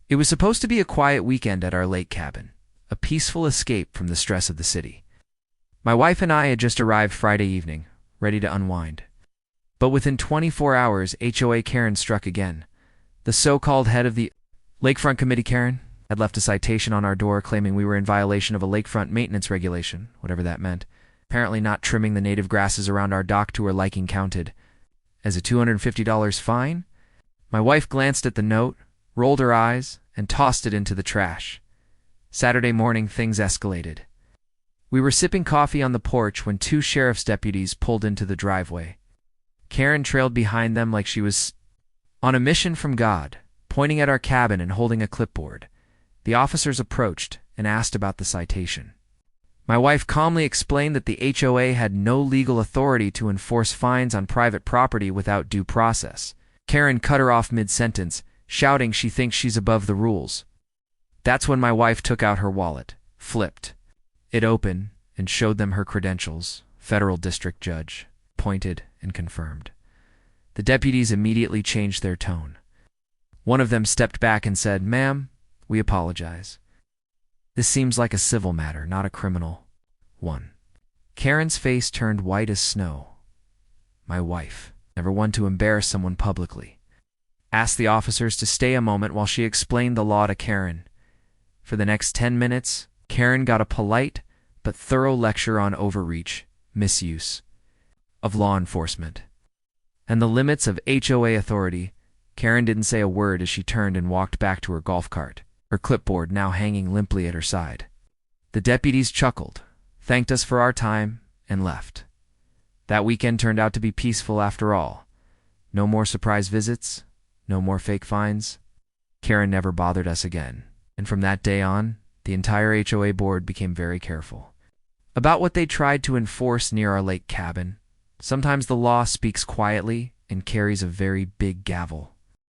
It was supposed to be a quiet weekend at our lake cabin, a peaceful escape from the stress of the city. My wife and I had just arrived Friday evening, ready to unwind. But within 24 hours, HOA Karen struck again. The so-called head of the Lakefront Committee, Karen, had left a citation on our door claiming we were in violation of a lakefront maintenance regulation, whatever that meant, apparently not trimming the native grasses around our dock to her liking counted as a $250 fine. My wife glanced at the note, rolled her eyes, and tossed it into the trash. Saturday morning, things escalated. We were sipping coffee on the porch when two sheriff's deputies pulled into the driveway. Karen trailed behind them like she was on a mission from God, pointing at our cabin and holding a clipboard. The officers approached and asked about the citation. My wife calmly explained that the HOA had no legal authority to enforce fines on private property without due process. Karen cut her off mid-sentence, shouting she thinks she's above the rules. That's when my wife took out her wallet, flipped it open, and showed them her credentials, federal district judge, appointed and confirmed. The deputies immediately changed their tone. One of them stepped back and said, "Ma'am, we apologize. This seems like a civil matter, not a criminal one." Karen's face turned white as snow. My wife, never one to embarrass someone publicly, asked the officers to stay a moment while she explained the law to Karen. For the next 10 minutes, Karen got a polite but thorough lecture on overreach, misuse of law enforcement, and the limits of HOA authority. Karen didn't say a word as she turned and walked back to her golf cart, her clipboard now hanging limply at her side. The deputies chuckled, thanked us for our time, and left. That weekend turned out to be peaceful after all. No more surprise visits, no more fake fines. Karen never bothered us again, and from that day on, the entire HOA board became very careful about what they tried to enforce near our lake cabin. Sometimes the law speaks quietly and carries a very big gavel.